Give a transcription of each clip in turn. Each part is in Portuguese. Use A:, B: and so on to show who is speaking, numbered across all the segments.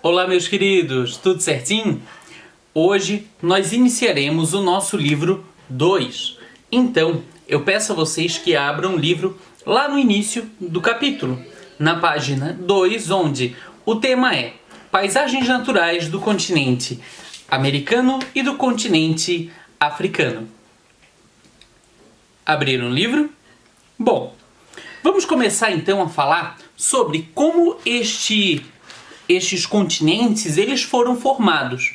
A: Olá, meus queridos, tudo certinho? Hoje nós iniciaremos o nosso livro 2. Então, eu peço a vocês que abram o livro lá no início do capítulo, na página 2, onde o tema é Paisagens Naturais do Continente Americano e do Continente Africano. Abriram o livro? Bom, vamos começar então a falar sobre como estes continentes eles foram formados.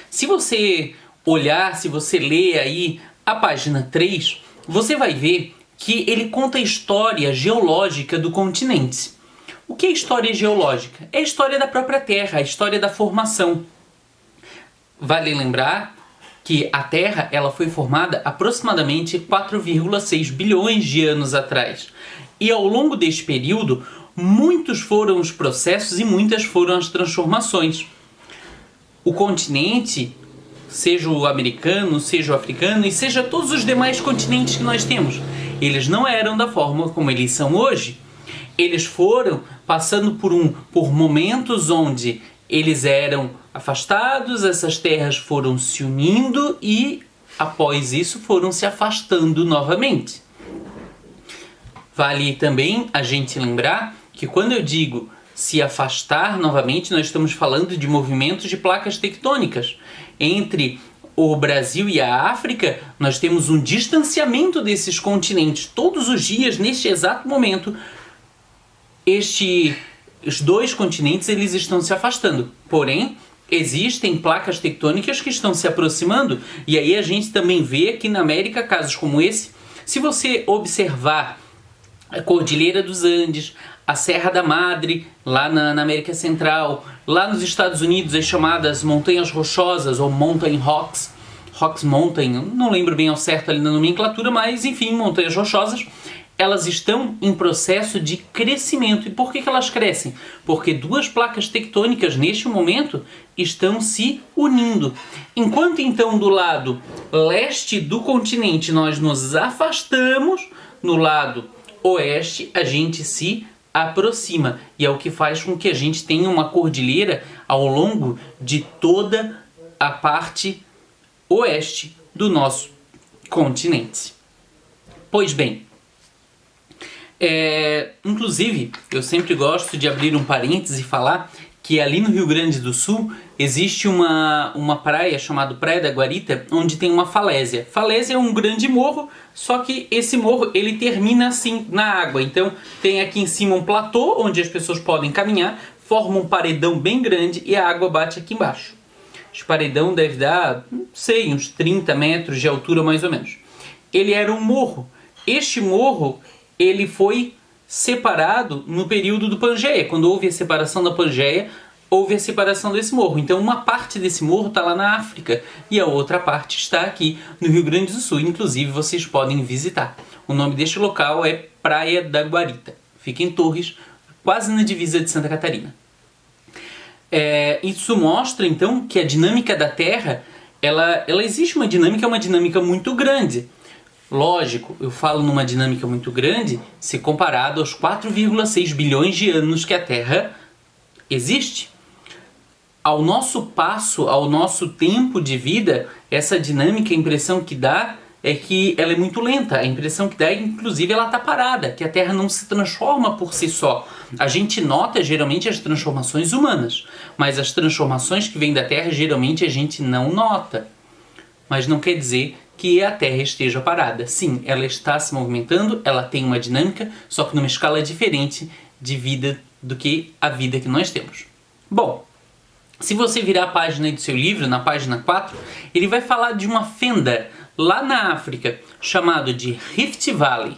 A: Se você olhar, se você ler aí a página 3, você vai ver que ele conta a história geológica do continente. O que é história geológica? É a história da própria Terra, a história da formação. Vale lembrar que a Terra ela foi formada aproximadamente 4,6 bilhões de anos atrás. E ao longo deste período, muitos foram os processos e muitas foram as transformações. O continente, seja o americano, seja o africano e seja todos os demais continentes que nós temos, eles não eram da forma como eles são hoje. Eles foram passando por momentos onde eles eram afastados, essas terras foram se unindo e, após isso, foram se afastando novamente. Vale também a gente lembrar que quando eu digo se afastar novamente, nós estamos falando de movimentos de placas tectônicas. Entre o Brasil e a África, nós temos um distanciamento desses continentes. Todos os dias, neste exato momento, os dois continentes eles estão se afastando. Porém, existem placas tectônicas que estão se aproximando. E aí a gente também vê aqui na América casos como esse. Se você observar a Cordilheira dos Andes, a Serra da Madre, lá na América Central, lá nos Estados Unidos, as chamadas Montanhas Rochosas, ou Mountain Rocks, Rocks Mountain, não lembro bem ao certo ali na nomenclatura, mas enfim, Montanhas Rochosas, elas estão em processo de crescimento. E por que elas crescem? Porque duas placas tectônicas, neste momento, estão se unindo. Enquanto então do lado leste do continente nós nos afastamos, no lado oeste a gente se aproxima. E é o que faz com que a gente tenha uma cordilheira ao longo de toda a parte oeste do nosso continente. Pois bem, inclusive, eu sempre gosto de abrir um parênteses e falar que ali no Rio Grande do Sul existe uma praia chamada Praia da Guarita, onde tem uma falésia. Falésia é um grande morro, só que esse morro ele termina assim na água. Então tem aqui em cima um platô onde as pessoas podem caminhar, forma um paredão bem grande e a água bate aqui embaixo. Esse paredão deve dar, não sei, uns 30 metros de altura mais ou menos. Ele era um morro. Este morro ele foi separado no período do Pangeia. Quando houve a separação da Pangeia, houve a separação desse morro. Então uma parte desse morro está lá na África e a outra parte está aqui no Rio Grande do Sul. Inclusive vocês podem visitar. O nome deste local é Praia da Guarita. Fica em Torres, quase na divisa de Santa Catarina. Isso mostra então que a dinâmica da Terra, ela existe uma dinâmica muito grande. Lógico, eu falo numa dinâmica muito grande se comparado aos 4,6 bilhões de anos que a Terra existe. Ao nosso passo, ao nosso tempo de vida, essa dinâmica, a impressão que dá é que ela é muito lenta. A impressão que dá é, inclusive, ela está parada, que a Terra não se transforma por si só. A gente nota, geralmente, as transformações humanas, mas as transformações que vêm da Terra, geralmente, a gente não nota. Mas não quer dizer que a Terra esteja parada. Sim, ela está se movimentando, ela tem uma dinâmica, só que numa escala diferente de vida do que a vida que nós temos. Bom, se você virar a página do seu livro, na página 4, ele vai falar de uma fenda lá na África, chamado de Rift Valley.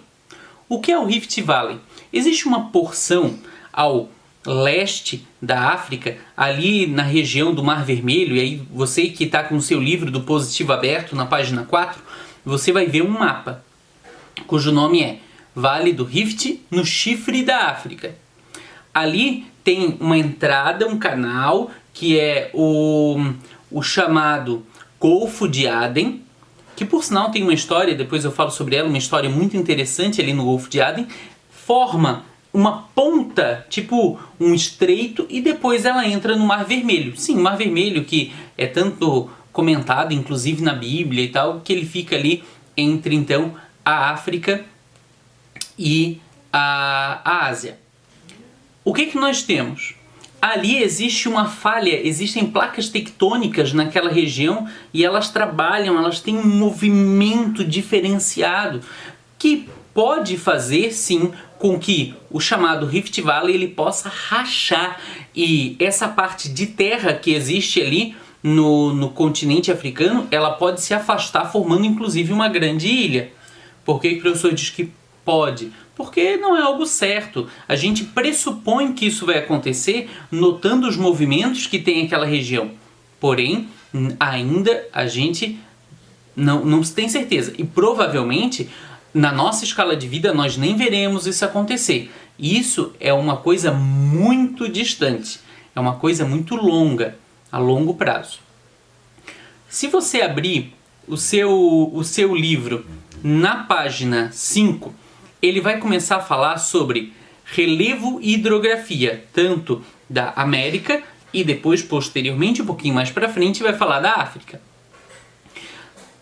A: O que é o Rift Valley? Existe uma porção ao leste da África, ali na região do Mar Vermelho, e aí você que está com o seu livro do Positivo aberto, na página 4, você vai ver um mapa, cujo nome é Vale do Rift, no Chifre da África. Ali tem uma entrada, um canal, que é o chamado Golfo de Aden, que por sinal tem uma história, depois eu falo sobre ela, uma história muito interessante ali no Golfo de Aden, forma uma ponta, tipo um estreito, e depois ela entra no Mar Vermelho. Sim, o Mar Vermelho que é tanto comentado, inclusive na Bíblia e tal, que ele fica ali entre então a África e a Ásia. O que nós temos? Ali existe uma falha, existem placas tectônicas naquela região e elas trabalham, elas têm um movimento diferenciado que pode fazer sim com que o chamado Rift Valley ele possa rachar, e essa parte de terra que existe ali no continente africano, ela pode se afastar, formando inclusive uma grande ilha. Por que o professor diz que pode? Porque não é algo certo. A gente pressupõe que isso vai acontecer notando os movimentos que tem aquela região. Porém, ainda a gente não tem certeza. E provavelmente, na nossa escala de vida, nós nem veremos isso acontecer. Isso é uma coisa muito distante. É uma coisa muito longa, a longo prazo. Se você abrir o seu livro na página 5, ele vai começar a falar sobre relevo e hidrografia, tanto da América e depois, posteriormente, um pouquinho mais para frente, vai falar da África.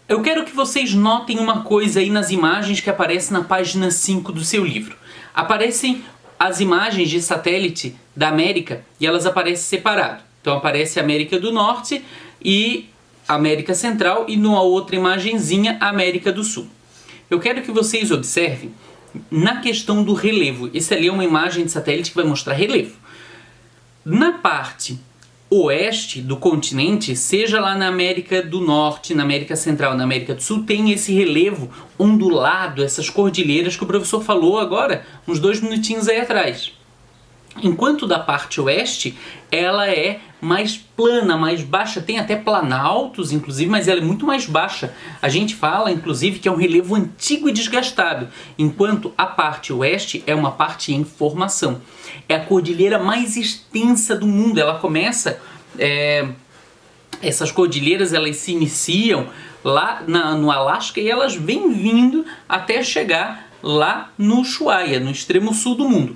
A: Eu quero que vocês notem uma coisa aí nas imagens que aparecem na página 5 do seu livro. Aparecem as imagens de satélite da América e elas aparecem separado. Então aparece a América do Norte e a América Central e numa outra imagenzinha a América do Sul. Eu quero que vocês observem na questão do relevo. Essa ali é uma imagem de satélite que vai mostrar relevo. Na parte oeste do continente, seja lá na América do Norte, na América Central, na América do Sul, tem esse relevo ondulado, essas cordilheiras que o professor falou agora, uns 2 minutinhos aí atrás. Enquanto da parte oeste, ela é mais plana, mais baixa, tem até planaltos, inclusive, mas ela é muito mais baixa. A gente fala, inclusive, que é um relevo antigo e desgastado, enquanto a parte oeste é uma parte em formação. É a cordilheira mais extensa do mundo, ela começa... essas cordilheiras, elas se iniciam lá no Alasca e elas vêm vindo até chegar lá no Ushuaia, no extremo sul do mundo.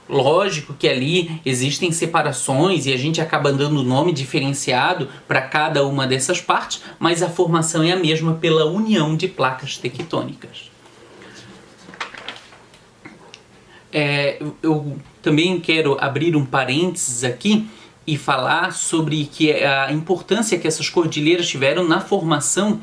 A: Lógico que ali existem separações e a gente acaba dando nome diferenciado para cada uma dessas partes, mas a formação é a mesma pela união de placas tectônicas. Eu também quero abrir um parênteses aqui e falar sobre a importância que essas cordilheiras tiveram na formação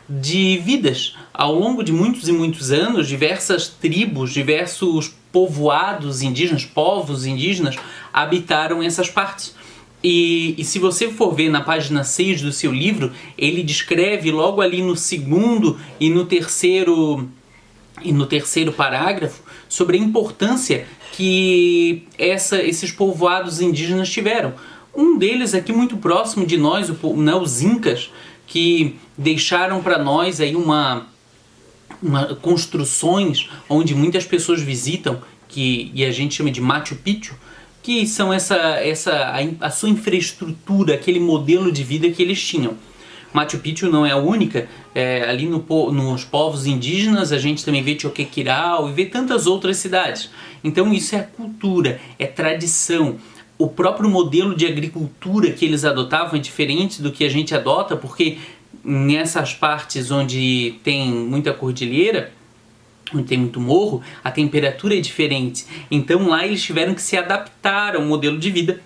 A: de vidas. Ao longo de muitos e muitos anos, diversas tribos, diversos povoados indígenas, povos indígenas, habitaram essas partes. E se você for ver na página 6 do seu livro, ele descreve logo ali no segundo e no terceiro parágrafo sobre a importância que esses povoados indígenas tiveram. Um deles aqui muito próximo de nós, os Incas, que deixaram para nós aí construções onde muitas pessoas visitam, e a gente chama de Machu Picchu, que são a sua infraestrutura, aquele modelo de vida que eles tinham. Machu Picchu não é a única, ali nos povos indígenas a gente também vê Choquequirao e vê tantas outras cidades. Então isso é cultura, é tradição. O próprio modelo de agricultura que eles adotavam é diferente do que a gente adota, porque nessas partes onde tem muita cordilheira, onde tem muito morro, a temperatura é diferente. Então lá eles tiveram que se adaptar ao modelo de vida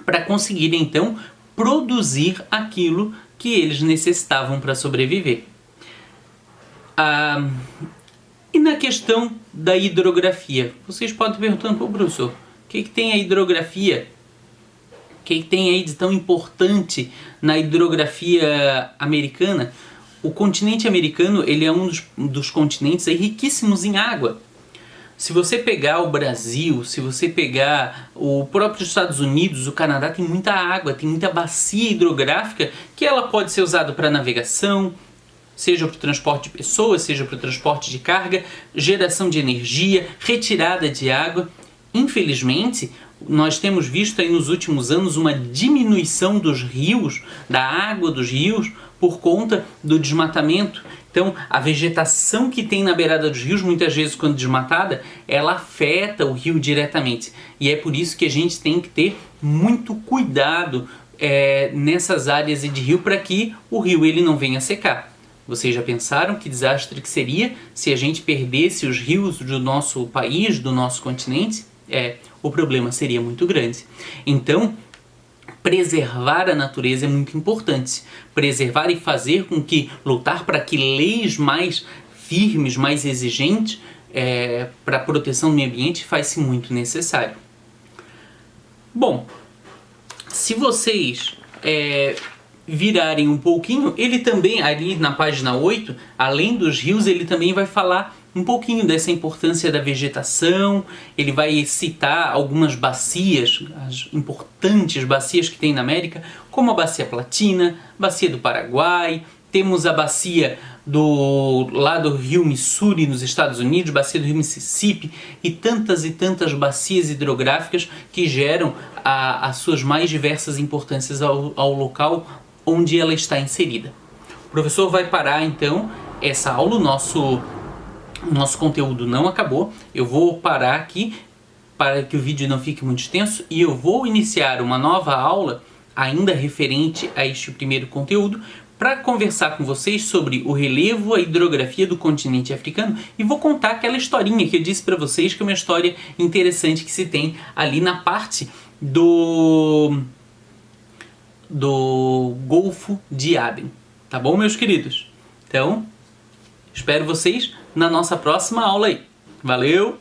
A: para conseguirem então produzir aquilo que eles necessitavam para sobreviver. E na questão da hidrografia, vocês podem perguntar, professor, o que tem a hidrografia? O que tem aí de tão importante na hidrografia americana? O continente americano ele é um dos continentes aí riquíssimos em água. Se você pegar o Brasil, se você pegar o próprio Estados Unidos, o Canadá, tem muita água, tem muita bacia hidrográfica que ela pode ser usada para navegação, seja para o transporte de pessoas, seja para o transporte de carga, geração de energia, retirada de água. Infelizmente, nós temos visto aí nos últimos anos uma diminuição dos rios, da água dos rios, por conta do desmatamento. Então, a vegetação que tem na beirada dos rios, muitas vezes quando desmatada, ela afeta o rio diretamente. E é por isso que a gente tem que ter muito cuidado nessas áreas de rio para que o rio ele não venha secar. Vocês já pensaram que desastre que seria se a gente perdesse os rios do nosso país, do nosso continente? O problema seria muito grande. Então, preservar a natureza é muito importante. Preservar e fazer com que, lutar para que leis mais firmes, mais exigentes para a proteção do meio ambiente faz-se muito necessário. Bom, se vocês virarem um pouquinho, ele também, ali na página 8, além dos rios, ele também vai falar um pouquinho dessa importância da vegetação, ele vai citar algumas bacias, as importantes bacias que tem na América, como a Bacia Platina, Bacia do Paraguai, temos a bacia lá do rio Missouri, nos Estados Unidos, bacia do rio Mississippi e tantas bacias hidrográficas que geram as suas mais diversas importâncias ao local onde ela está inserida. O professor vai parar então essa aula, o nosso conteúdo não acabou, eu vou parar aqui para que o vídeo não fique muito extenso e eu vou iniciar uma nova aula ainda referente a este primeiro conteúdo para conversar com vocês sobre o relevo, a hidrografia do continente africano e vou contar aquela historinha que eu disse para vocês que é uma história interessante que se tem ali na parte do Golfo de Aden. Tá bom, meus queridos? Então, espero vocês na nossa próxima aula aí. Valeu!